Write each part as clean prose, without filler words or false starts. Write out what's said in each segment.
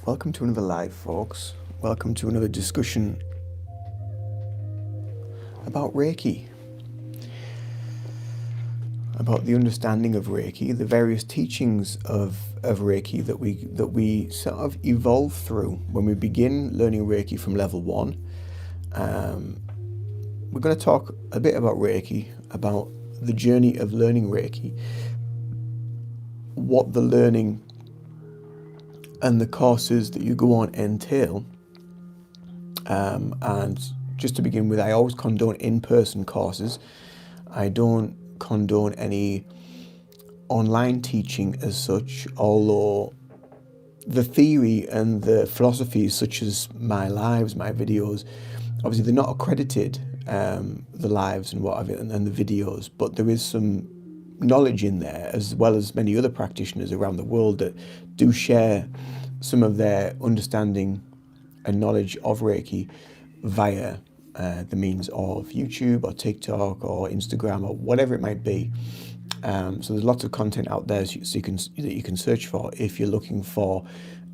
Welcome to another live, folks. Welcome to another discussion about Reiki, about the understanding of Reiki, the various teachings of Reiki that we sort of evolve through when we begin learning Reiki from level 1. We're going to talk a bit about Reiki, about the journey of learning Reiki, what the learning and the courses that you go on entail. And just to begin with, I always condone in-person courses. I don't condone any online teaching as such, although the theory and the philosophies such as my lives, my videos, obviously they're not accredited, the lives and whatever, and the videos, but there is some knowledge in there, as well as many other practitioners around the world that do share some of their understanding and knowledge of Reiki via the means of YouTube or TikTok or Instagram or whatever it might be. So there's lots of content out there that you can search for if you're looking for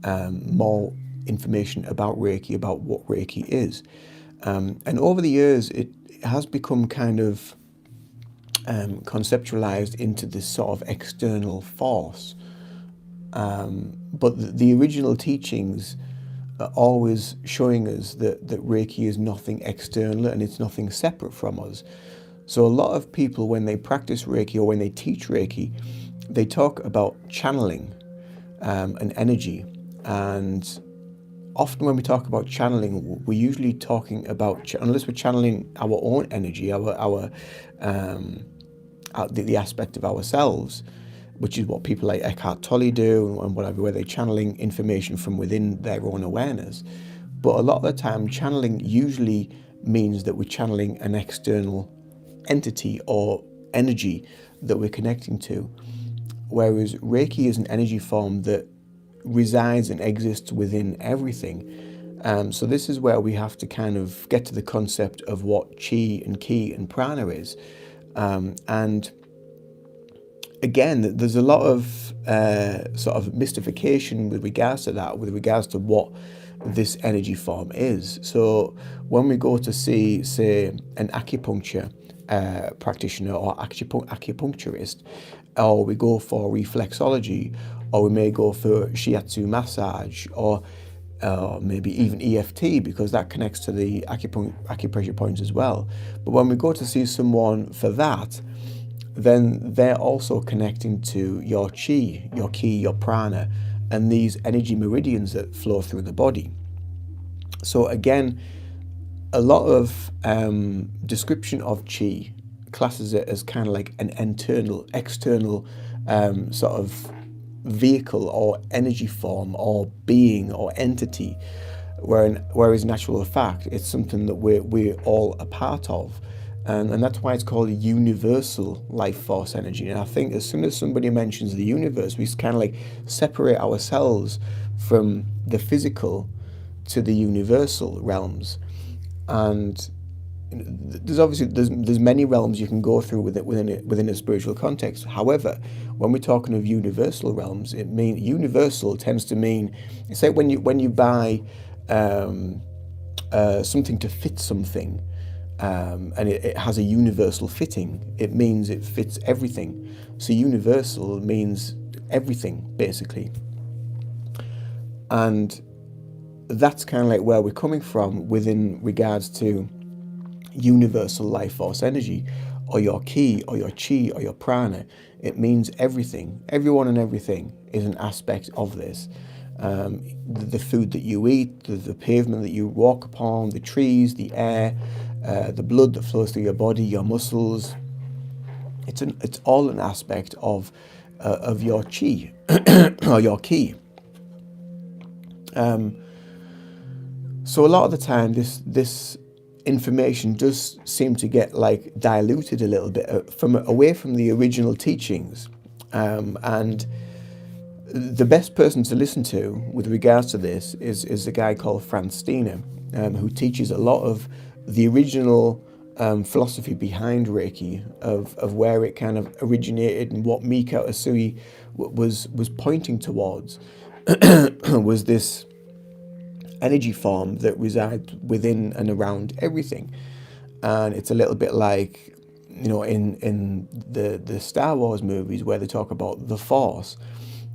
more information about Reiki, about what Reiki is. And over the years, it has become kind of conceptualized into this sort of external force. But the original teachings are always showing us that Reiki is nothing external and it's nothing separate from us. So a lot of people, when they practice Reiki or when they teach Reiki, they talk about channeling and energy. And often when we talk about channeling, we're usually talking about, unless we're channeling our own energy, the aspect of ourselves, which is what people like Eckhart Tolle do and whatever, where they're channeling information from within their own awareness. But a lot of the time, channeling usually means that we're channeling an external entity or energy that we're connecting to, whereas Reiki is an energy form that resides and exists within everything. So this is where we have to kind of get to the concept of what chi and ki and prana is. And again, there's a lot of sort of mystification with regards to that, with regards to what this energy form is. So when we go to see, say, an acupuncture practitioner or acupuncturist, or we go for reflexology, or we may go for shiatsu massage, or maybe even EFT, because that connects to the acupressure points as well. But when we go to see someone for that, then they're also connecting to your chi, your ki, your prana, and these energy meridians that flow through the body. So again, a lot of description of chi classes it as kind of like an external sort of vehicle or energy form or being or entity, whereas in actual fact, it's something that we're all a part of. And that's why it's called a universal life force energy. And I think as soon as somebody mentions the universe, we kind of like separate ourselves from the physical to the universal realms. And there's obviously there's many realms you can go through within a spiritual context. However, when we're talking of universal realms, universal tends to mean, it's like when you buy something to fit something. And it has a universal fitting. It means it fits everything. So universal means everything, basically. And that's kind of like where we're coming from within regards to universal life force energy, or your ki, or your chi, or your prana. It means everything. Everyone and everything is an aspect of this. The food that you eat, the pavement that you walk upon, the trees, the air, the blood that flows through your body, your muscles. It's all an aspect of your chi or your ki. So a lot of the time, this information does seem to get like diluted a little bit away from the original teachings, and the best person to listen to with regards to this is a guy called Franz Steiner, who teaches a lot of the original philosophy behind Reiki, of where it kind of originated and what Mika Usui was pointing towards was this energy form that resides within and around everything. And it's a little bit like, in the Star Wars movies where they talk about the Force.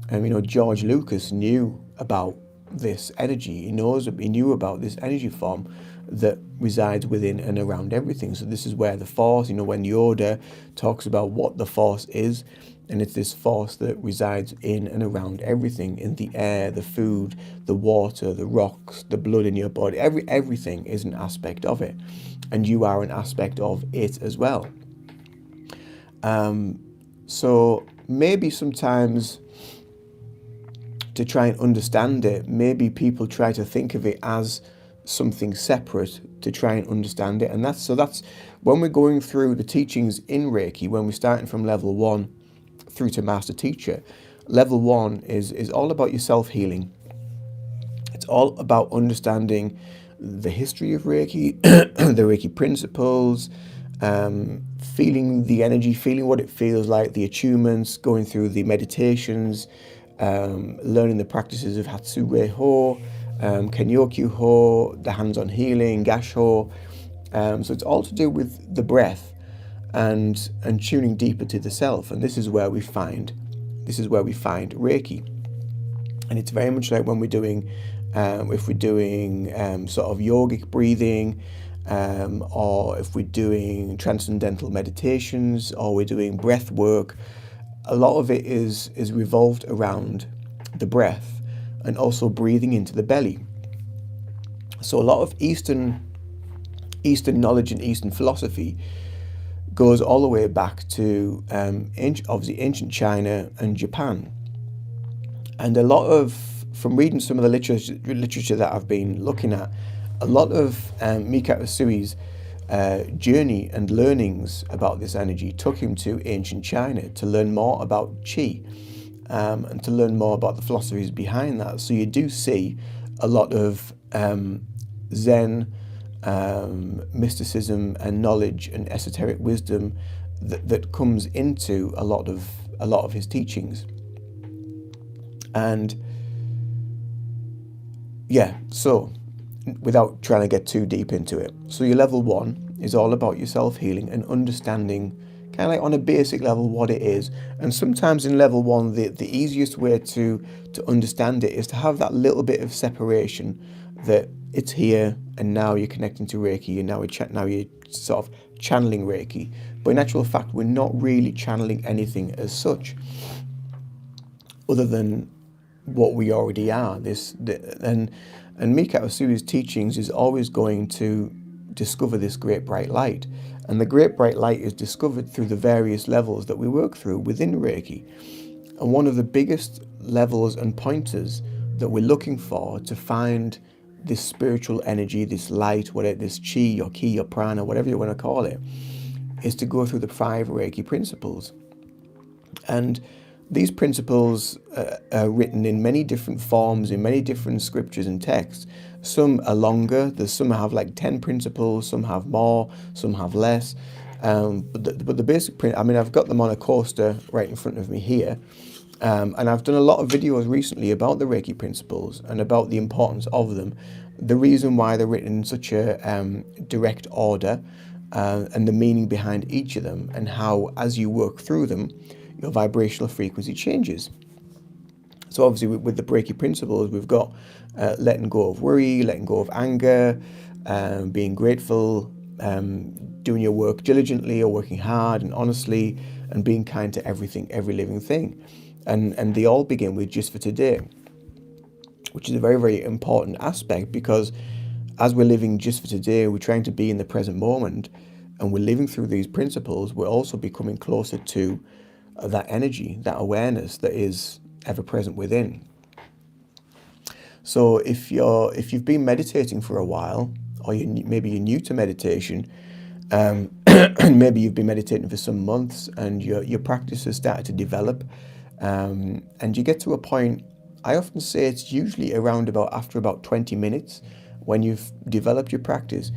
And George Lucas knew about this energy. He knew about this energy form that resides within and around everything. So this is where the Force, when Yoda talks about what the Force is, and it's this force that resides in and around everything, in the air, the food, the water, the rocks, the blood in your body. Everything is an aspect of it, and you are an aspect of it as well. So maybe sometimes, to try and understand it, maybe people try to think of it as something separate to try and understand it. And that's when we're going through the teachings in Reiki, when we're starting from level 1 through to master teacher. Level 1 is all about your self-healing. It's all about understanding the history of Reiki, the Reiki principles, feeling the energy, feeling what it feels like, the attunements, going through the meditations, learning the practices of Hatsure Ho, Kenyokyu Ho, the hands-on healing, Gash Ho. So it's all to do with the breath and tuning deeper to the self. And this is where we find Reiki. And it's very much like when we're doing, if we're doing sort of yogic breathing, or if we're doing transcendental meditations, or we're doing breath work. A lot of it is revolved around the breath and also breathing into the belly. So a lot of Eastern knowledge and Eastern philosophy goes all the way back to obviously ancient China and Japan. And a lot of, from reading some of the literature that I've been looking at, a lot of Mika Usui's journey and learnings about this energy took him to ancient China to learn more about Qi, and to learn more about the philosophies behind that. So you do see a lot of Zen, mysticism and knowledge and esoteric wisdom that comes into a lot of his teachings. And yeah, so without trying to get too deep into it, so your level 1 is all about your self-healing and understanding, kind of like on a basic level, what it is. And sometimes in level 1, the easiest way to understand it is to have that little bit of separation, that it's here and now you're connecting to Reiki, and now you're sort of channeling Reiki. But in actual fact, we're not really channeling anything as such, other than what we already are. And Mika Usui's teachings is always going to discover this great bright light. And the great bright light is discovered through the various levels that we work through within Reiki. And one of the biggest levels and pointers that we're looking for to find this spiritual energy, this light, whatever, this chi or ki or prana, whatever you want to call it, is to go through the 5 Reiki principles. And these principles are written in many different forms, in many different scriptures and texts. Some are longer, some have like 10 principles, some have more, some have less. But the basic, I've got them on a coaster right in front of me here. And I've done a lot of videos recently about the Reiki principles and about the importance of them, the reason why they're written in such a direct order, and the meaning behind each of them, and how as you work through them, your vibrational frequency changes. So obviously with the Reiki principles, we've got letting go of worry, letting go of anger, being grateful, doing your work diligently or working hard and honestly, and being kind to everything, every living thing. And they all begin with just for today, which is a very, very important aspect, because as we're living just for today, we're trying to be in the present moment, and we're living through these principles, we're also becoming closer to that energy, that awareness that is ever present within. So if you've been meditating for a while, or maybe you're new to meditation, and maybe you've been meditating for some months, and your practice has started to develop, and you get to a point, I often say it's usually after about 20 minutes, when you've developed your practice,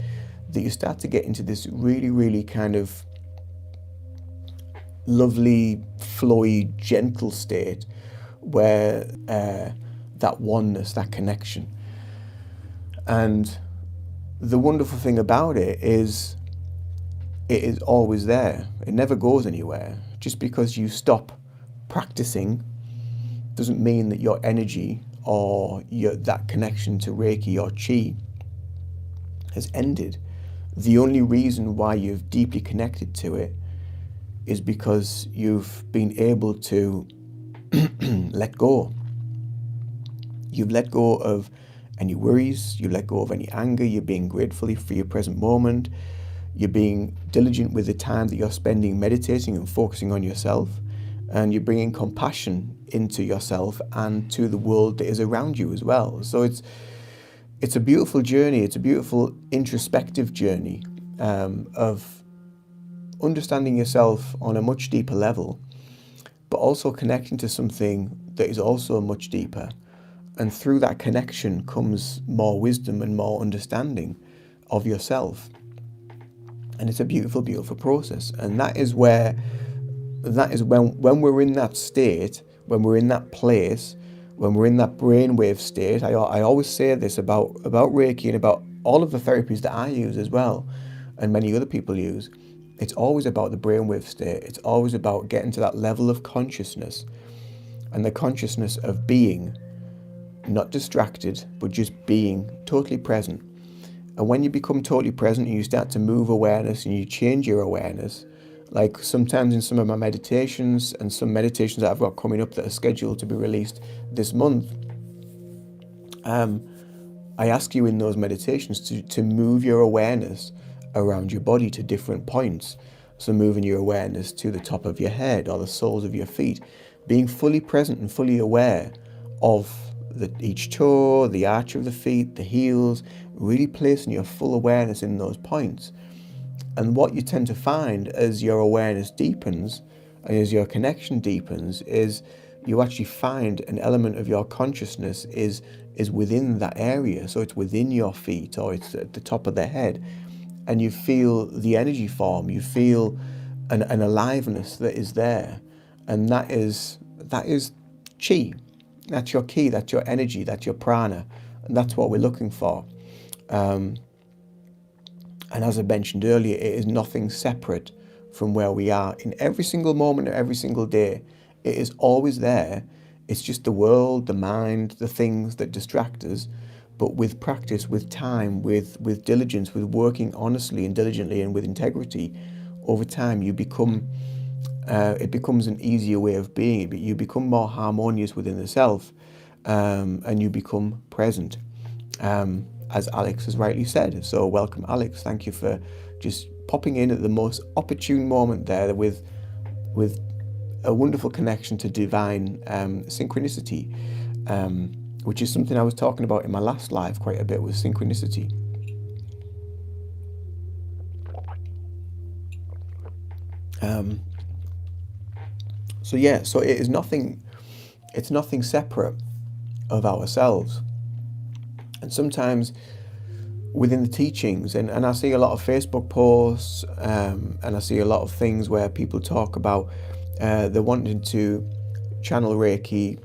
that you start to get into this really, really kind of lovely, flowy, gentle state where that oneness, that connection, And the wonderful thing about it is always there. It never goes anywhere. Just because you stop practicing doesn't mean that your energy or that connection to Reiki or Chi has ended. The only reason why you've deeply connected to it is because you've been able to let go. You've let go of any worries, you let go of any anger, you're being grateful for your present moment, you're being diligent with the time that you're spending meditating and focusing on yourself, and you're bringing compassion into yourself and to the world that is around you as well. So it's a beautiful journey, it's a beautiful introspective journey of understanding yourself on a much deeper level, but also connecting to something that is also much deeper. And through that connection comes more wisdom and more understanding of yourself. And it's a beautiful, beautiful process. And that is when we're in that state, when we're in that place, when we're in that brainwave state. I always say this about Reiki and about all of the therapies that I use as well, and many other people use. It's always about the brainwave state. It's always about getting to that level of consciousness, and the consciousness of being, not distracted, but just being totally present. And when you become totally present and you start to move awareness and you change your awareness, like sometimes in some of my meditations and some meditations that I've got coming up that are scheduled to be released this month, I ask you in those meditations to move your awareness around your body to different points. So moving your awareness to the top of your head or the soles of your feet, being fully present and fully aware of each toe, the arch of the feet, the heels, really placing your full awareness in those points. And what you tend to find as your awareness deepens and as your connection deepens is you actually find an element of your consciousness is within that area. So it's within your feet or it's at the top of the head. And you feel the energy form, you feel an aliveness that is there. And that is chi. That's your ki, that's your energy, that's your prana, and that's what we're looking for. And as I mentioned earlier, it is nothing separate from where we are in every single moment of every single day. It is always there. It's just the world, the mind, the things that distract us. But with practice, with time, with diligence, with working honestly and diligently and with integrity, over time you become it becomes an easier way of being. You become more harmonious within the self, and you become present, as Alex has rightly said. So welcome, Alex. Thank you for just popping in at the most opportune moment there with a wonderful connection to divine synchronicity, which is something I was talking about in my last live quite a bit, with synchronicity. So it is nothing. It's nothing separate of ourselves. And sometimes within the teachings, and I see a lot of Facebook posts, and I see a lot of things where people talk about they're wanting to channel Reiki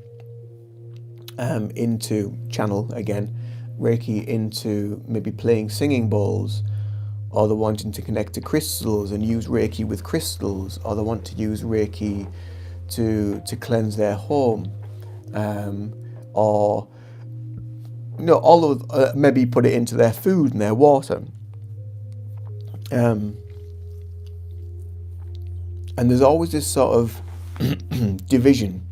Reiki into maybe playing singing bowls, or they're wanting to connect to crystals and use Reiki with crystals, or they want to use Reiki to cleanse their home, or all of maybe put it into their food and their water. And there's always this sort of division.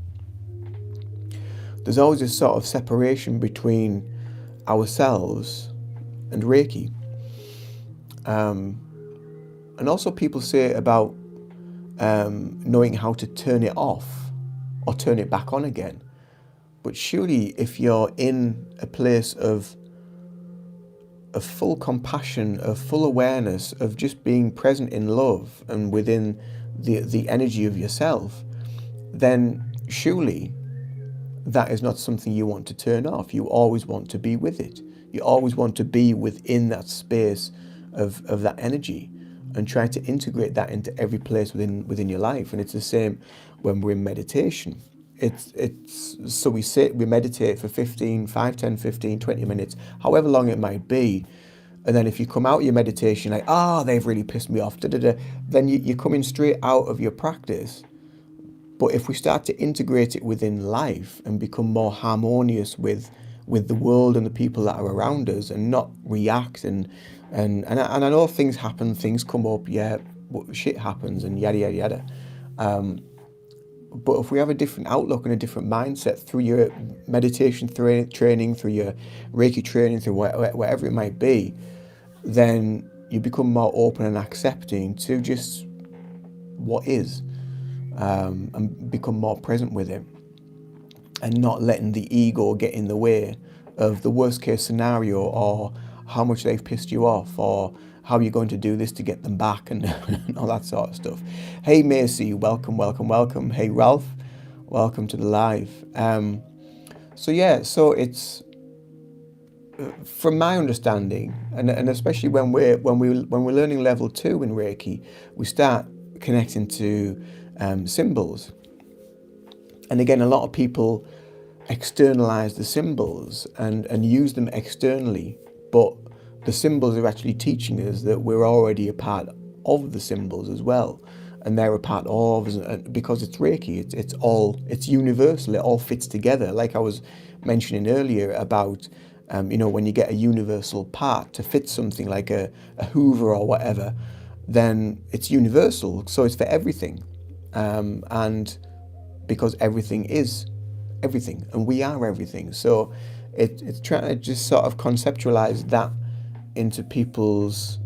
There's always this sort of separation between ourselves and Reiki. And also people say about knowing how to turn it off or turn it back on again. But surely if you're in a place of full compassion, of full awareness, of just being present in love and within the energy of yourself, then surely that is not something you want to turn off. You always want to be with it. You always want to be within that space of that energy and try to integrate that into every place within your life. And it's the same when we're in meditation. it's so we sit, we meditate for 20 minutes, however long it might be. And then if you come out of your meditation like, they've really pissed me off, then you're coming straight out of your practice. But if we start to integrate it within life and become more harmonious with the world and the people that are around us, and not react and I know things happen, things come up, yeah, shit happens and yada yada yada. But if we have a different outlook and a different mindset through your meditation training, through your Reiki training, through whatever it might be, then you become more open and accepting to just what is, and become more present with it, and not letting the ego get in the way of the worst case scenario, or how much they've pissed you off, or how you're going to do this to get them back, and, and all that sort of stuff. Hey Macy, welcome, welcome, welcome. Hey Ralph, welcome to the live. So it's, from my understanding, and especially when we're learning level 2 in Reiki, we start connecting to symbols. And again, a lot of people externalize the symbols and use them externally, but the symbols are actually teaching us that we're already a part of the symbols as well, and they're a part of, because it's Reiki, it's universal, it all fits together. Like I was mentioning earlier about, when you get a universal part to fit something like a Hoover or whatever, then it's universal, so it's for everything, and because everything is everything, and we are everything. So it's trying to just sort of conceptualize that into people's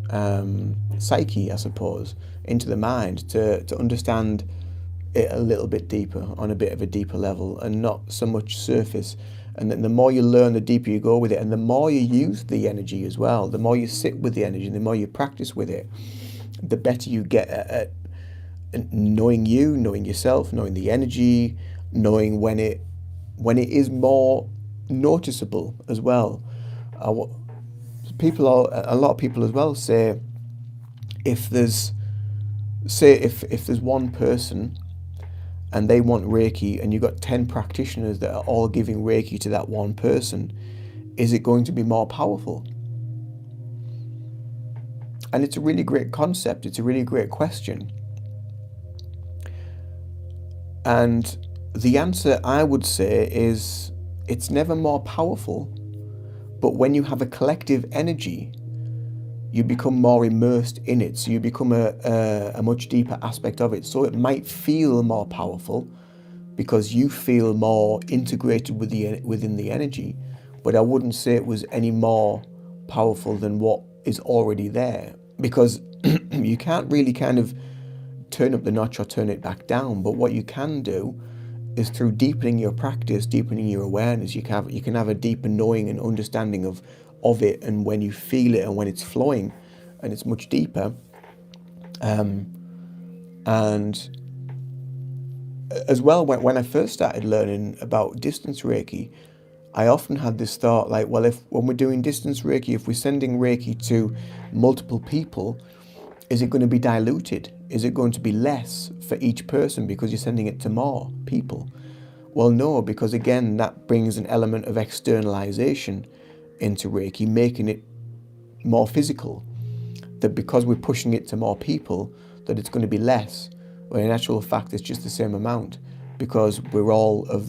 psyche, I suppose, into the mind, to understand it a little bit deeper, on a bit of a deeper level, and not so much surface. And then the more you learn, the deeper you go with it, and the more you use the energy as well, the more you sit with the energy, the more you practice with it, the better you get at knowing you, knowing yourself, knowing the energy, knowing when it is more noticeable as well. A lot of people as well say, if there's one person and they want Reiki, and you've got 10 practitioners that are all giving Reiki to that one person, is it going to be more powerful? And it's a really great concept, it's a really great question. And the answer, I would say, is it's never more powerful, but when you have a collective energy, you become more immersed in it, so you become a much deeper aspect of it. So it might feel more powerful because you feel more integrated within the energy, but I wouldn't say it was any more powerful than what is already there, because you can't really kind of turn up the notch or turn it back down. But what you can do is, through deepening your practice, deepening your awareness, you can have a deeper knowing and understanding of it, and when you feel it and when it's flowing, and it's much deeper. And as well, when I first started learning about distance Reiki, I often had this thought like, well, when we're doing distance Reiki, if we're sending Reiki to multiple people, is it going to be diluted? Is it going to be less for each person because you're sending it to more people? Well, no, because again, that brings an element of externalization into Reiki, making it more physical. That because we're pushing it to more people, that it's going to be less. When in actual fact, it's just the same amount, because we're all of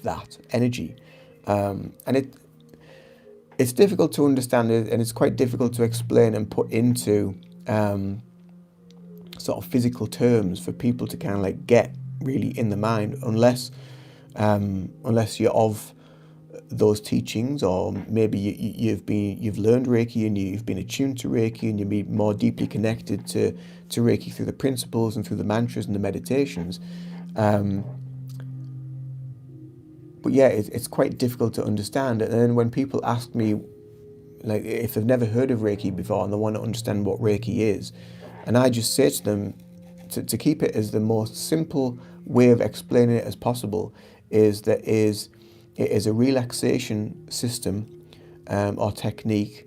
that energy. And it's difficult to understand it, and it's quite difficult to explain and put into sort of physical terms for people to kind of like get really in the mind, unless you're of those teachings, or maybe you've learned Reiki and you've been attuned to Reiki, and you're more deeply connected to Reiki through the principles and through the mantras and the meditations. But yeah, it's quite difficult to understand. And then when people ask me, like, if they've never heard of Reiki before and they want to understand what Reiki is, and I just say to them, to keep it as the most simple way of explaining it as possible, is that it is a relaxation system or technique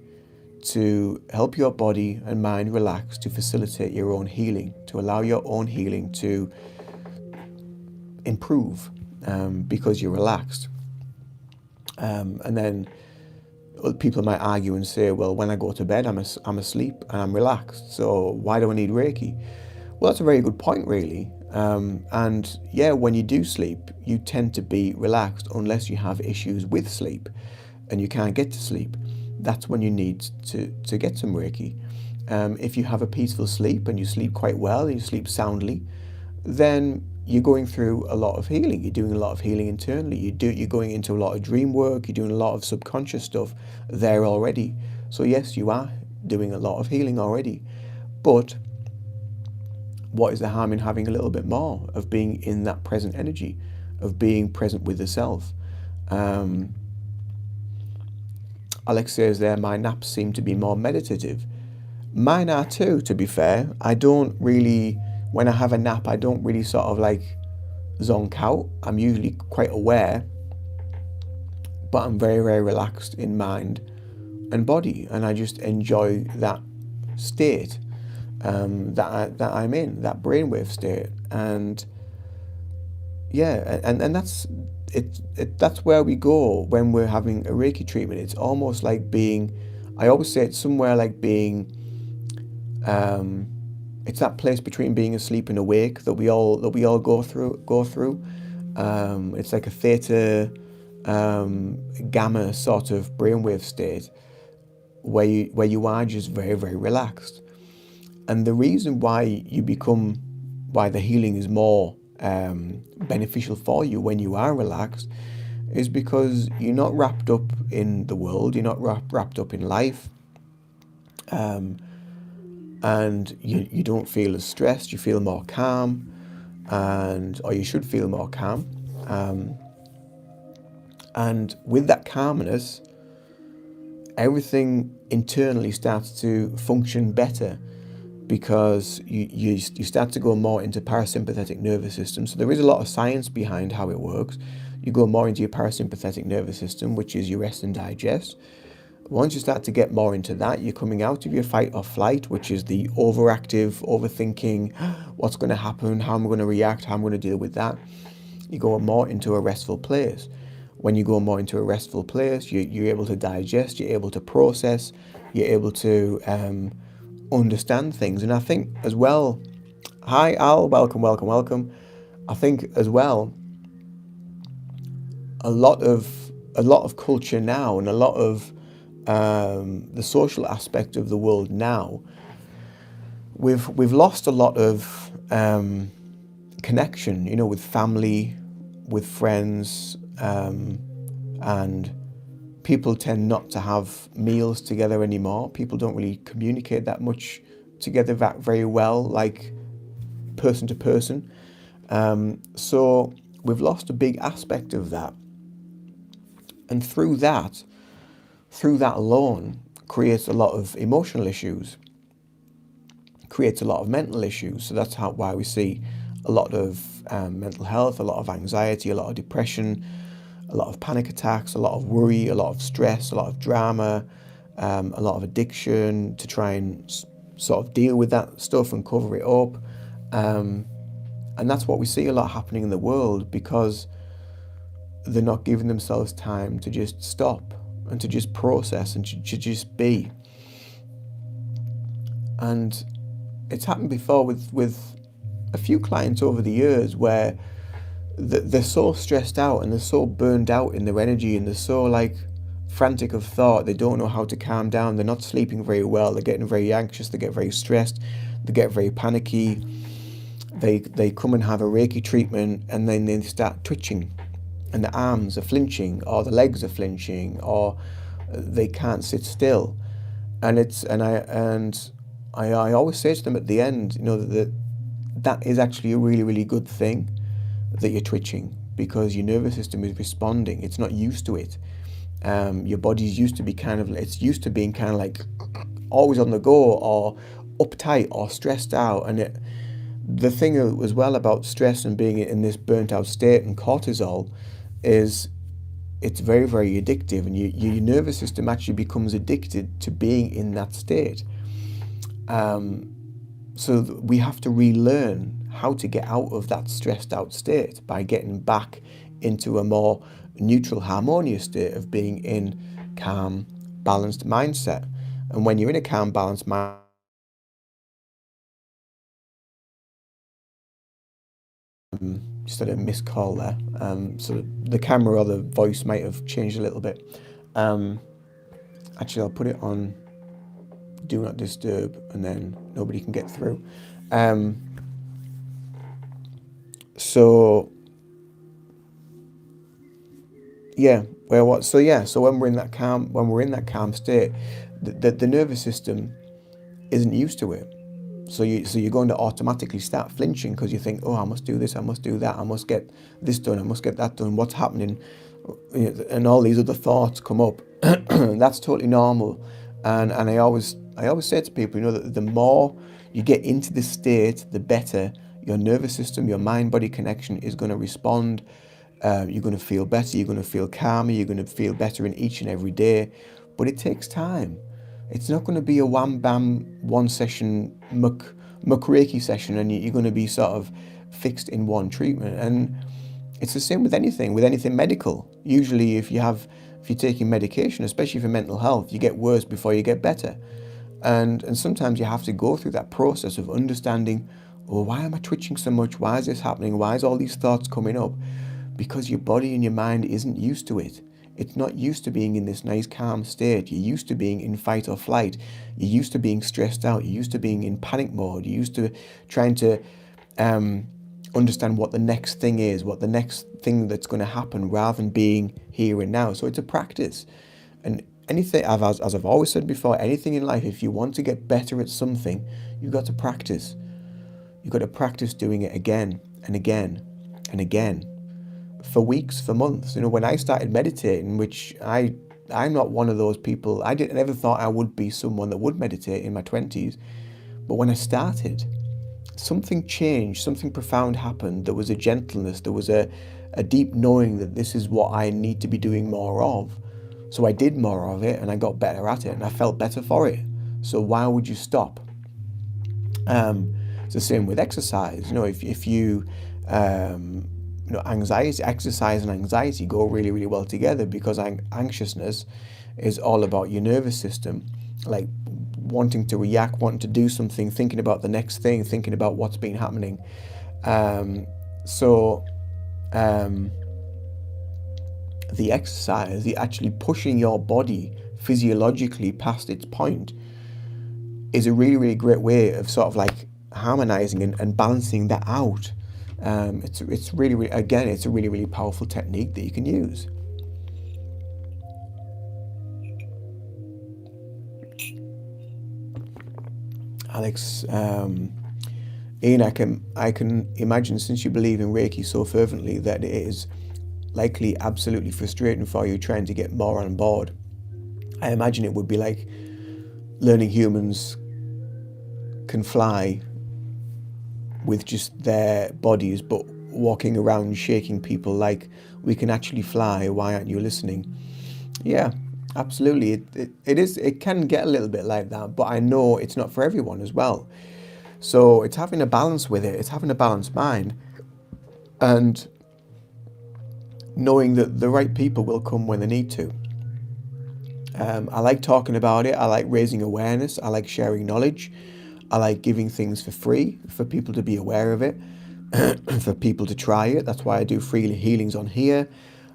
to help your body and mind relax, to facilitate your own healing, to allow your own healing to improve because you're relaxed. And then people might argue and say, well, when I go to bed, I'm asleep and I'm relaxed. So why do I need Reiki? Well, that's a very good point, really. And yeah, when you do sleep, you tend to be relaxed unless you have issues with sleep and you can't get to sleep. That's when you need to get some Reiki. If you have a peaceful sleep and you sleep quite well and you sleep soundly, then you're going through a lot of healing. You're doing a lot of healing internally. You're going into a lot of dream work. You're doing a lot of subconscious stuff there already. So yes, you are doing a lot of healing already. But what is the harm in having a little bit more of being in that present energy, of being present with the self? Alex says there, my naps seem to be more meditative. Mine are too, to be fair. I don't really, when I have a nap, I don't really sort of like zonk out. I'm usually quite aware, but I'm very, very relaxed in mind and body, and I just enjoy that state that I'm in, that brainwave state. And yeah, and that's it. That's where we go when we're having a Reiki treatment. It's almost like being, I always say it's somewhere like being, it's that place between being asleep and awake that we all go through. It's like a theta gamma sort of brainwave state where you are just very, very relaxed. And the reason why the healing is more beneficial for you when you are relaxed is because you're not wrapped up in the world, you're not wrapped up in life, and you don't feel as stressed, you feel more calm, or you should feel more calm. And with that calmness, everything internally starts to function better, because you start to go more into parasympathetic nervous system. So there is a lot of science behind how it works. You go more into your parasympathetic nervous system, which is your rest and digest. Once you start to get more into that, you're coming out of your fight or flight, which is the overactive, overthinking, what's going to happen, how I'm going to react, how I'm going to deal with that. You go more into a restful place. When you go more into a restful place, you're able to digest, you're able to process, you're able to understand things. And I think as well, hi Al, welcome. I think as well, a lot of culture now and a lot of the social aspect of the world now, we've lost a lot of connection, with family, with friends, and people tend not to have meals together anymore. People don't really communicate that much together that very well, like person to person. So we've lost a big aspect of that. And through that alone, creates a lot of emotional issues, creates a lot of mental issues. So that's why we see a lot of mental health, a lot of anxiety, a lot of depression, a lot of panic attacks, a lot of worry, a lot of stress, a lot of drama, a lot of addiction to try and sort of deal with that stuff and cover it up. And that's what we see a lot happening in the world, because they're not giving themselves time to just stop and to just process and to just be. And it's happened before with a few clients over the years where they're so stressed out and they're so burned out in their energy and they're so like frantic of thought, they don't know how to calm down, they're not sleeping very well, they're getting very anxious, they get very stressed, they get very panicky, they come and have a Reiki treatment and then they start twitching and the arms are flinching or the legs are flinching or they can't sit still. And I always say to them at the end, that is actually a really, really good thing that you're twitching, because your nervous system is responding. It's not used to it. Your body's used to being kind of like always on the go or uptight or stressed out. And the thing as well about stress and being in this burnt out state and cortisol is it's very, very addictive, and your nervous system actually becomes addicted to being in that state. So we have to relearn how to get out of that stressed out state by getting back into a more neutral, harmonious state of being in calm, balanced mindset. And when you're in a calm, balanced mindset, just had a missed call there. So the camera or the voice might have changed a little bit. Um, Actually, I'll put it on do not disturb, and then nobody can get through. Um, so yeah, well, what? So yeah, so when we're in that calm state, the nervous system isn't used to it. So you're going to automatically start flinching because you think, oh, I must do this, I must do that, I must get this done, I must get that done. What's happening? And all these other thoughts come up. That's totally normal. And I always say to people, that the more you get into this state, the better your nervous system, your mind body connection is going to respond. You're going to feel better. You're going to feel calmer. You're going to feel better in each and every day. But it takes time. It's not going to be a wham bam one session muck Reiki session, and you're going to be sort of fixed in one treatment. And it's the same with anything medical. Usually, if you're taking medication, especially for mental health, you get worse before you get better. And sometimes you have to go through that process of understanding, oh, why am I twitching so much? Why is this happening? Why is all these thoughts coming up? Because your body and your mind isn't used to it. It's not used to being in this nice calm state. You're used to being in fight or flight. You're used to being stressed out. You're used to being in panic mode. You're used to trying to understand what the next thing is, what the next thing that's going to happen, rather than being here and now. So it's a practice. And anything, as I've always said before, anything in life, if you want to get better at something, you've got to practice. You've got to practice doing it again and again and again, for weeks, for months. When I started meditating, which I'm not one of those people, I never thought I would be someone that would meditate in my 20s. But when I started, something changed, something profound happened. There was a gentleness, there was a deep knowing that this is what I need to be doing more of. So I did more of it and I got better at it and I felt better for it. So why would you stop? It's the same with exercise. If you anxiety, exercise and anxiety go really, really well together, because anxiousness is all about your nervous system, like wanting to react, wanting to do something, thinking about the next thing, thinking about what's been happening. The exercise, the actually pushing your body physiologically past its point, is a really, really great way of sort of like harmonizing and balancing that out. It's really, really, again, it's a really, really powerful technique that you can use. Alex, Ian, I can imagine, since you believe in Reiki so fervently, that it is likely absolutely frustrating for you trying to get more on board. I imagine it would be like learning humans can fly with just their bodies, but walking around shaking people like, we can actually fly, why aren't you listening? Yeah, absolutely. It can get a little bit like that, but I know it's not for everyone as well. So it's having a balance with it. It's having a balanced mind, and knowing that the right people will come when they need to. I like talking about it. I like raising awareness. I like sharing knowledge. I like giving things for free for people to be aware of it, for people to try it. That's why I do free healings on here.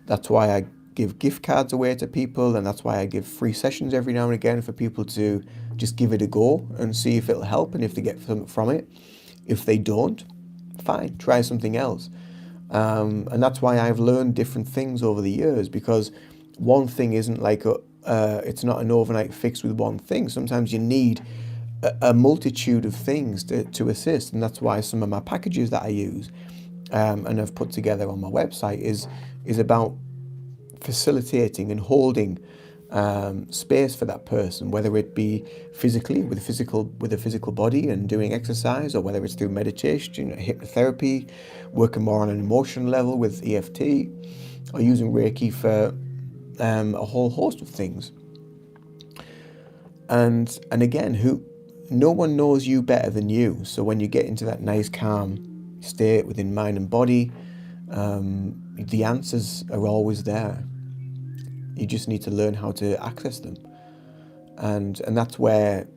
That's why I give gift cards away to people, and that's why I give free sessions every now and again for people to just give it a go and see if it'll help and if they get something from it. If they don't, fine, try something else. And that's why I've learned different things over the years, because one thing isn't like it's not an overnight fix with one thing. Sometimes you need a multitude of things to assist, and that's why some of my packages that I use and I've put together on my website is about facilitating and holding space for that person, whether it be physically with a physical body and doing exercise, or whether it's through meditation, hypnotherapy, working more on an emotional level with EFT, or using Reiki for a whole host of things. And again, no one knows you better than you. So when you get into that nice calm state within mind and body, the answers are always there. You just need to learn how to access them. And that's where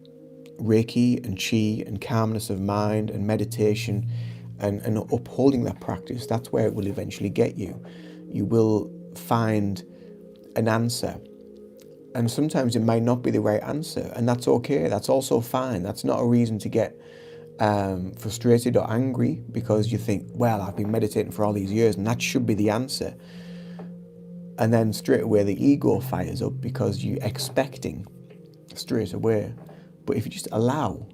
Reiki and Chi and calmness of mind and meditation and upholding that practice, that's where it will eventually get you. You will find an answer. And sometimes it might not be the right answer, and that's okay. That's also fine. That's not a reason to get frustrated or angry because you think, well, I've been meditating for all these years and that should be the answer. And then straight away the ego fires up because you're expecting straight away. But if you just allow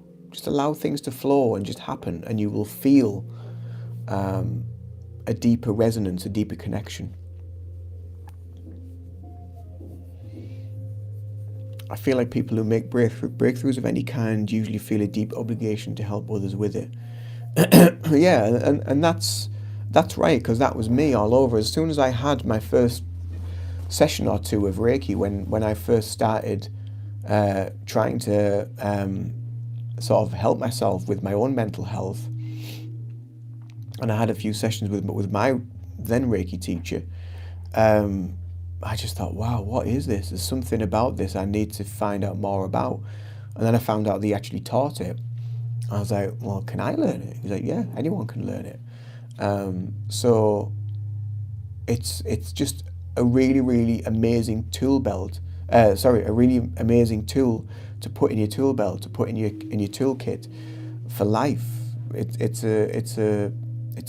things to flow and just happen, and you will feel a deeper resonance, a deeper connection. I feel like people who make breakthroughs of any kind usually feel a deep obligation to help others with it. Yeah, and that's right, because that was me all over. As soon as I had my first session or two of Reiki, when I first started trying to sort of help myself with my own mental health, and I had a few sessions with my then Reiki teacher, I just thought, wow, what is this? There's something about this I need to find out more about. And then I found out they actually taught it. I was like, well, can I learn it? He's like, yeah, anyone can learn it. So it's just a really, really amazing tool belt. A really amazing tool to put in your tool belt, to put in your toolkit for life. It's a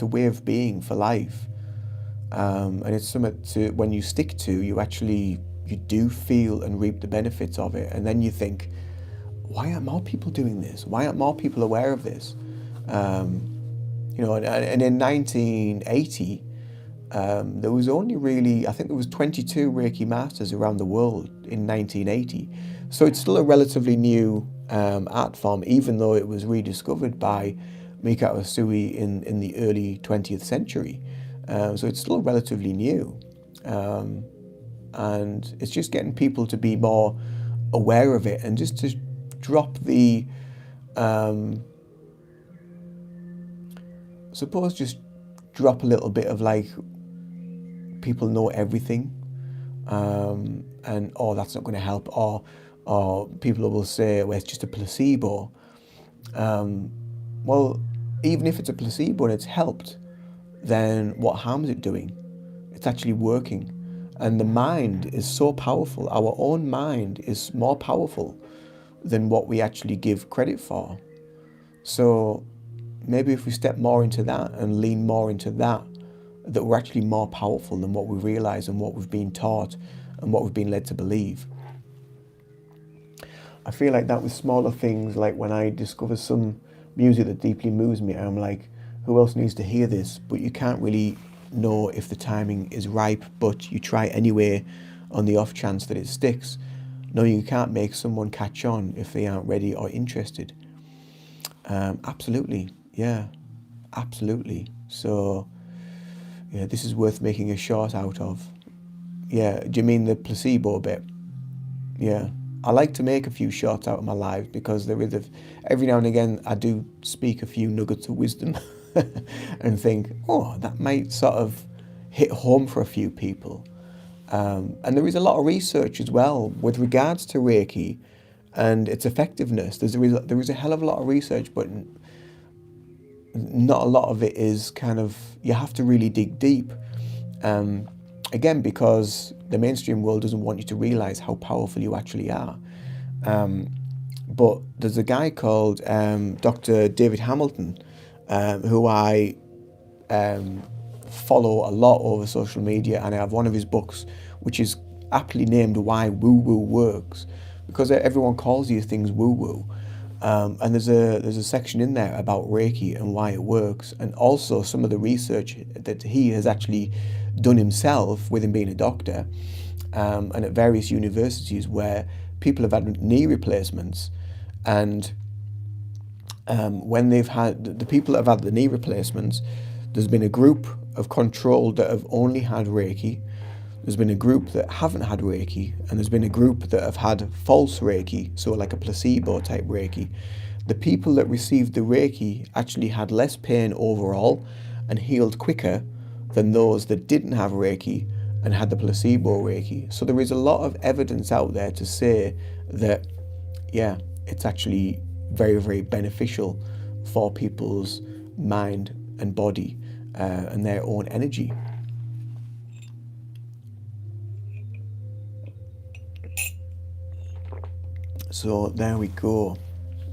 way of being for life. And it's something to, when you stick to, you do feel and reap the benefits of it. And then you think, why aren't more people doing this? Why aren't more people aware of this? And in 1980, there was only really, I think there was 22 Reiki masters around the world in 1980. So it's still a relatively new art form, even though it was rediscovered by Mikao Usui in the early 20th century. So it's still relatively new. And it's just getting people to be more aware of it and just to drop the, just drop a little bit of like, people know everything, and that's not going to help, or people will say, well, it's just a placebo. Well, even if it's a placebo and it's helped, then what harm is it doing? It's actually working. And the mind is so powerful. Our own mind is more powerful than what we actually give credit for. So maybe if we step more into that and lean more into that we're actually more powerful than what we realize and what we've been taught and what we've been led to believe. I feel like that with smaller things, like when I discover some music that deeply moves me, I'm like, who else needs to hear this? But you can't really know if the timing is ripe, but you try anyway on the off chance that it sticks. No, you can't make someone catch on if they aren't ready or interested. Absolutely, yeah, absolutely. So, yeah, this is worth making a short out of. Yeah, do you mean the placebo bit? Yeah. I like to make a few shorts out of my lives because every now and again I do speak a few nuggets of wisdom and think, that might sort of hit home for a few people. And there is a lot of research as well with regards to Reiki and its effectiveness. There is a hell of a lot of research, but not a lot of it is kind of, you have to really dig deep. Again, because the mainstream world doesn't want you to realize how powerful you actually are. But there's a guy called Dr. David Hamilton, who I follow a lot over social media, and I have one of his books, which is aptly named Why Woo-Woo Works, because everyone calls these things woo-woo. And there's a section in there about Reiki and why it works, and also some of the research that he has actually done himself with him being a doctor, and at various universities where people have had knee replacements, and when they've had the people that have had the knee replacements, there's been a group of control that have only had Reiki. There's been a group that haven't had Reiki, and there's been a group that have had false Reiki, so like a placebo type Reiki. The people that received the Reiki actually had less pain overall and healed quicker than those that didn't have Reiki and had the placebo Reiki. So there is a lot of evidence out there to say that, yeah, it's actually very, very beneficial for people's mind and body and their own energy. So there we go.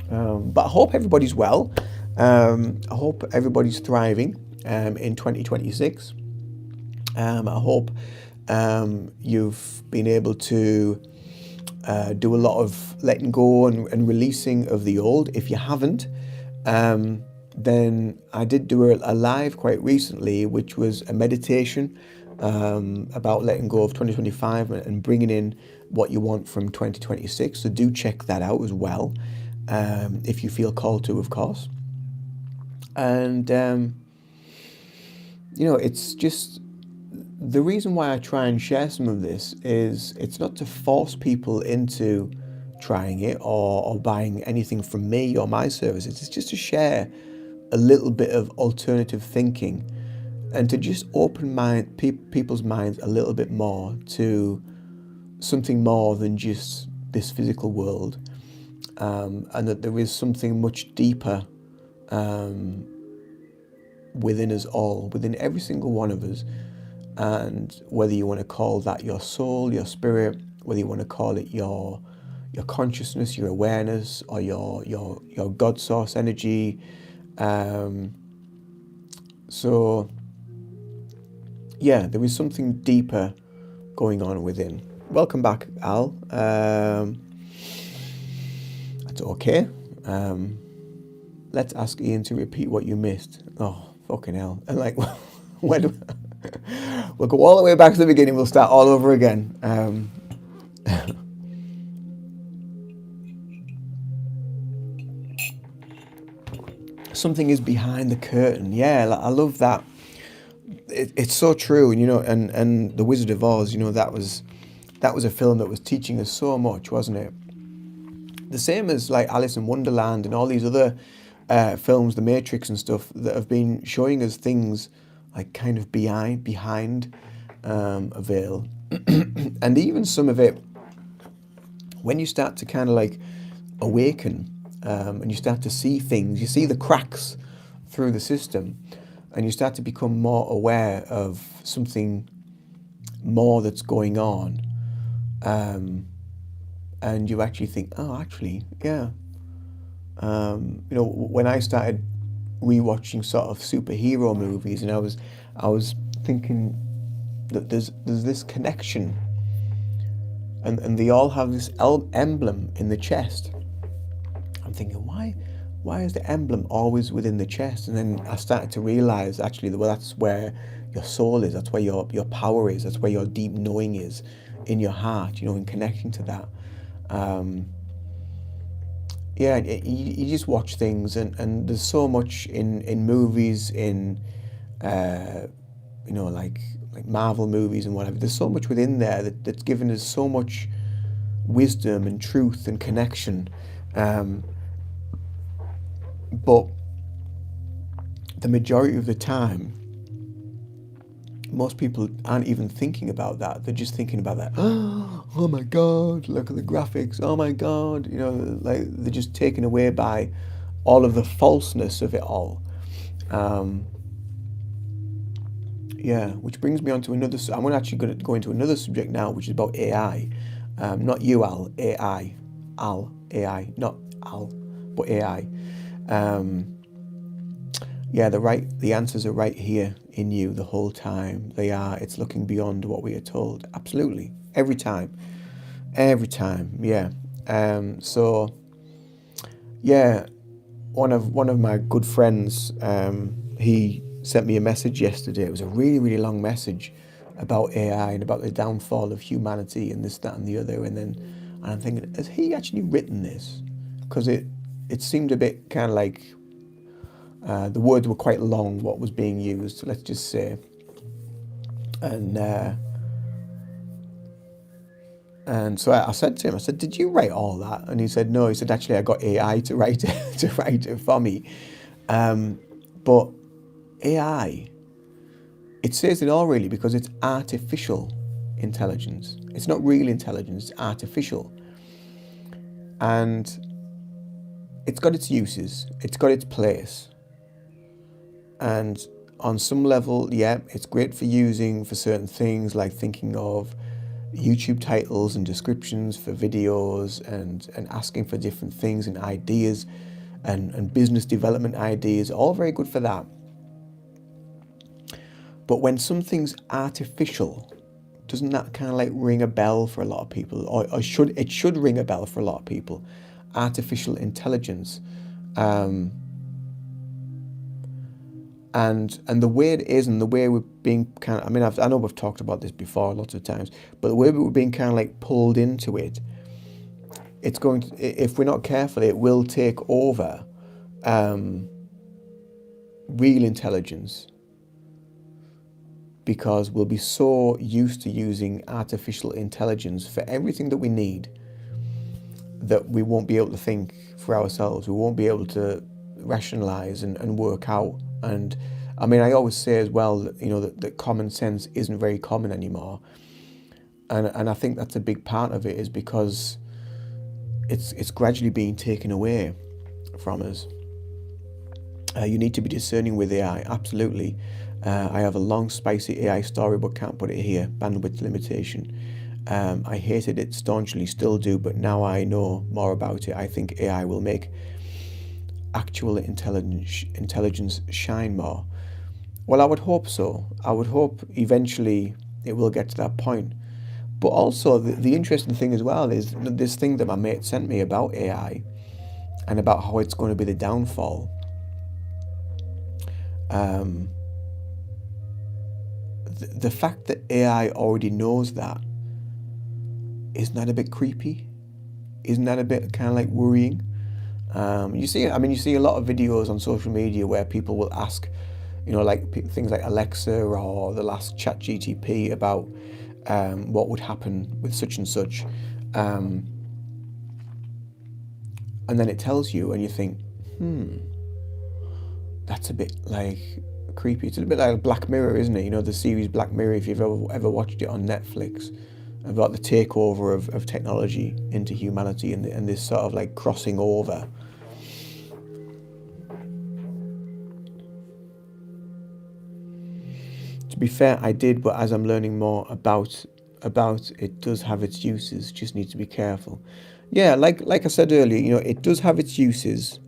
But I hope everybody's well. I hope everybody's thriving in 2026. I hope you've been able to do a lot of letting go and releasing of the old. If you haven't, then I did do a live quite recently, which was a meditation about letting go of 2025 and bringing in what you want from 2026. So do check that out as well, if you feel called to, of course. And it's just the reason why I try and share some of this is it's not to force people into trying it or buying anything from me or my services. It's just to share a little bit of alternative thinking and to just open people's minds a little bit more to something more than just this physical world, and that there is something much deeper within us all, within every single one of us. And whether you want to call that your soul, your spirit, whether you want to call it your consciousness, your awareness, or your God source energy. So yeah, there is something deeper going on within. Welcome back, Al. That's okay. Let's ask Ian to repeat what you missed. Oh, fucking hell. And like, when we'll go all the way back to the beginning. We'll start all over again. Something is behind the curtain. Yeah, I love that. It's so true. And The Wizard of Oz, that was a film that was teaching us so much, wasn't it? The same as like Alice in Wonderland and all these other films, The Matrix and stuff, that have been showing us things like kind of behind a veil. And even some of it, when you start to kind of like awaken, and you start to see things, you see the cracks through the system, and you start to become more aware of something more that's going on, and you actually think, oh, actually, yeah. When I started rewatching sort of superhero movies, and I was thinking that there's this connection, and they all have this emblem in the chest. I'm thinking, why is the emblem always within the chest? And then I started to realize, actually, well, that's where your soul is. That's where your power is. That's where your deep knowing is, in your heart. In connecting to that. Yeah, you just watch things, and there's so much in movies, in like Marvel movies and whatever. There's so much within there that's given us so much wisdom and truth and connection. But the majority of the time, most people aren't even thinking about that. They're just thinking about that. Oh my God, look at the graphics. Oh my God, like they're just taken away by all of the falseness of it all. Yeah, which brings me on to another. I'm actually going to go into another subject now, which is about AI. Not you, Al. AI. Al. AI. Not Al, but AI. Yeah, the answers are right here in you the whole time. They are. It's looking beyond what we are told. Absolutely. Every time. Yeah. So yeah, one of my good friends, he sent me a message yesterday. It was a really, really long message about AI and about the downfall of humanity and this, that, and the other. And I'm thinking, has he actually written this? Because it seemed a bit kind of like the words were quite long, what was being used, let's just say. And And so I said to him, I said, did you write all that? And he said, no. He said, actually, I got AI to write it, to write it for me. But AI, it says it all really because it's artificial intelligence. It's not real intelligence, it's artificial. And it's got its uses, it's got its place. And on some level, yeah, it's great for using for certain things, like thinking of YouTube titles and descriptions for videos, and asking for different things and ideas, and business development ideas, all very good for that. But when something's artificial, doesn't that kind of like ring a bell for a lot of people? Or it should ring a bell for a lot of people. Artificial intelligence. And the way it is, and the way we're being kind of, I mean, I know we've talked about this before lots of times, but the way we're being kind of like pulled into it, it's going to, if we're not careful, it will take over real intelligence, because we'll be so used to using artificial intelligence for everything that we need that we won't be able to think for ourselves. We won't be able to rationalize and work out. And I mean, I always say as well that, you know, that common sense isn't very common anymore. And I think that's a big part of it, is because it's gradually being taken away from us. You need to be discerning with AI, absolutely. I have a long, spicy AI story, but can't put it here. Bandwidth limitation. I hated it staunchly, still do, but now I know more about it. I think AI will make actual intelligence shine more. Well, I would hope so. I would hope eventually it will get to that point. But also, the interesting thing as well is this thing that my mate sent me about AI and about how it's going to be the downfall. The fact that AI already knows that, isn't that a bit creepy? Isn't that a bit kind of like worrying? You see a lot of videos on social media where people will ask, you know, like things like Alexa, or they'll ask ChatGPT about what would happen with such and such. And then it tells you, and you think, that's a bit like creepy. It's a little bit like Black Mirror, isn't it? You know, the series Black Mirror, if you've ever watched it on Netflix, about the takeover of technology into humanity, and this sort of like crossing over. To be fair, I did, but as I'm learning more about it, does have its uses. Just need to be careful. Yeah, like I said earlier, you know, it does have its uses.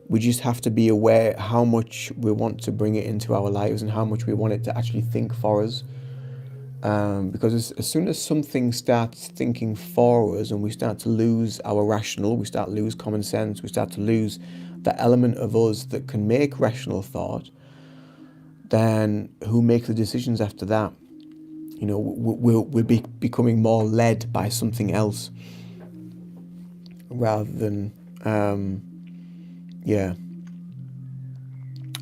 We just have to be aware how much we want to bring it into our lives and how much we want it to actually think for us. Because as soon as something starts thinking for us and we start to lose our rational, we start to lose common sense, we start to lose that element of us that can make rational thought, then who makes the decisions after that? You know, we'll be becoming more led by something else rather than,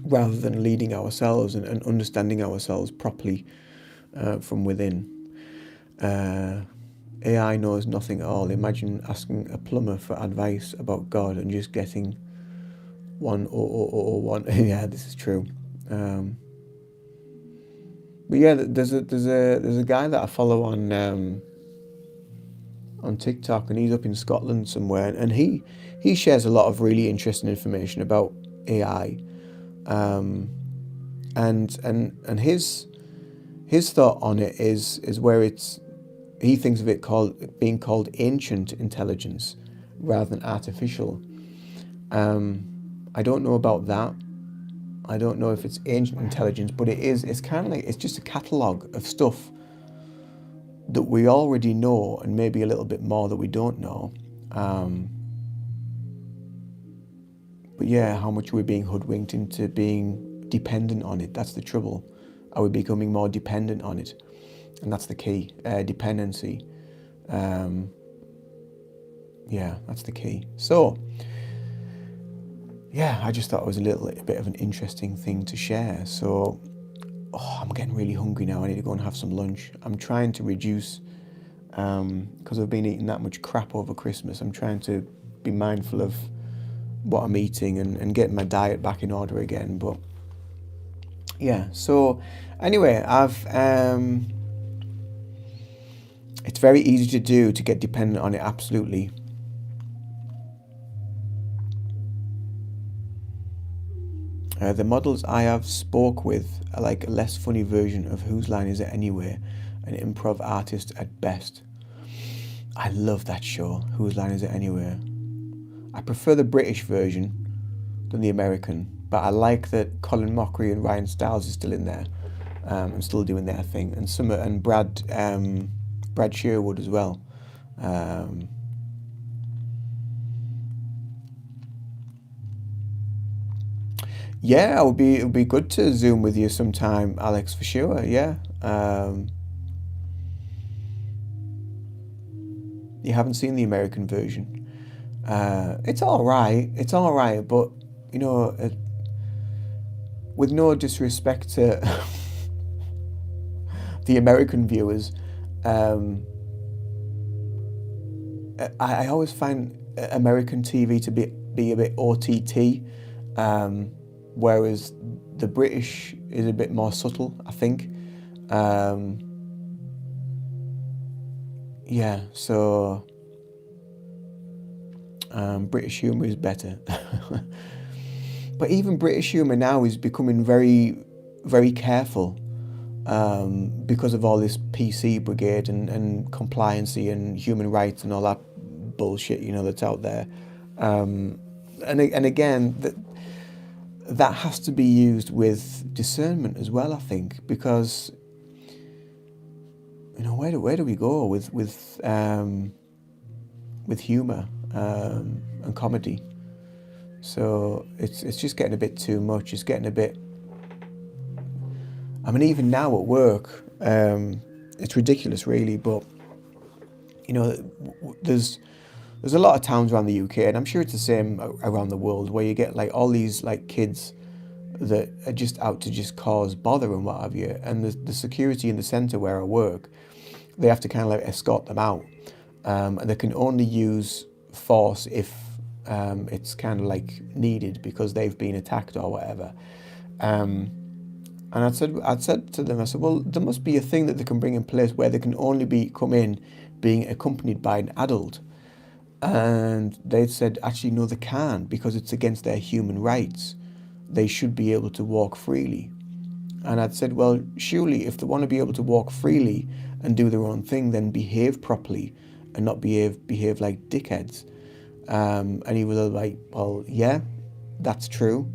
rather than leading ourselves and understanding ourselves properly from within. AI knows nothing at all. Imagine asking a plumber for advice about God and just getting 10001. Yeah, this is true. But yeah, there's a guy that I follow on TikTok, and he's up in Scotland somewhere, and he shares a lot of really interesting information about AI, and his thought on it is where he thinks of it being called ancient intelligence rather than artificial. I don't know about that. I don't know if it's ancient intelligence, but it's kind of like, it's just a catalogue of stuff that we already know, and maybe a little bit more that we don't know. But yeah, how much are we being hoodwinked into being dependent on it? That's the trouble. Are we becoming more dependent on it? And that's the key, dependency. Yeah, that's the key. So, yeah, I just thought it was a little bit of an interesting thing to share. So, I'm getting really hungry now. I need to go and have some lunch. I'm trying to reduce because I've been eating that much crap over Christmas. I'm trying to be mindful of what I'm eating and getting my diet back in order again. But yeah, so anyway, it's very easy to do, to get dependent on it, absolutely. The models I have spoke with are like a less funny version of Whose Line Is It Anyway, an improv artist at best. I love that show, Whose Line Is It Anyway. I prefer the British version than the American, but I like that Colin Mockery and Ryan Stiles is still in there, and still doing their thing, and Brad Sherwood as well. Yeah, it would be good to Zoom with you sometime, Alex, for sure. Yeah. You haven't seen the American version. It's all right. It's all right, but you know, with no disrespect to the American viewers, I always find American TV to be a bit OTT, whereas the British is a bit more subtle, I think. Yeah, so British humour is better. But even British humour now is becoming very, very careful, because of all this PC brigade and compliancy and human rights and all that bullshit, that's out there. And again, that has to be used with discernment as well, I think, because where do we go with humour and comedy? So it's just getting a bit too much. It's getting a bit. I mean, even now at work, it's ridiculous, really. But there's a lot of towns around the UK, and I'm sure it's the same around the world, where you get like all these like kids that are just out to just cause bother and what have you. And the security in the centre where I work, they have to kind of like escort them out, and they can only use force if it's kind of like needed because they've been attacked or whatever. And I'd said to them, I said, well, there must be a thing that they can bring in place where they can only come in being accompanied by an adult. And they said, actually, no, they can't, because it's against their human rights. They should be able to walk freely. And I'd said, well, surely if they want to be able to walk freely and do their own thing, then behave properly and not behave like dickheads. And he was like, well, yeah, that's true.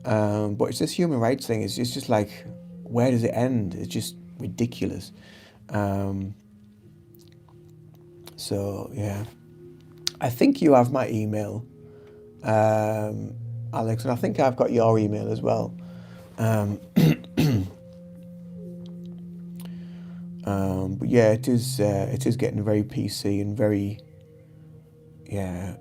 But it's this human rights thing. It's just like, where does it end? It's just ridiculous. So, yeah. I think you have my email, Alex, and I think I've got your email as well. But yeah, it is getting very PC and very, yeah,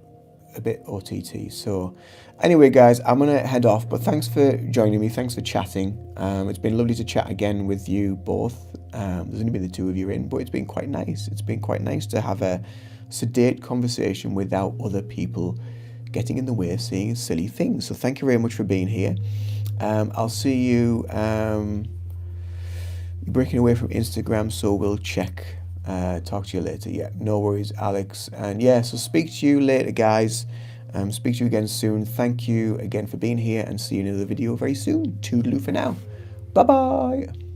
a bit OTT. So anyway, guys, I'm going to head off, but thanks for joining me. Thanks for chatting. It's been lovely to chat again with you both. There's only been the two of you in, but it's been quite nice. It's been quite nice to have a sedate conversation without other people getting in the way of saying silly things. So thank you very much for being here. I'll see you breaking away from Instagram, so we'll talk to you later. Yeah, no worries, Alex. And yeah, so speak to you later, guys. Speak to you again soon. Thank you again for being here, and see you in another video very soon. Toodaloo for now. Bye bye.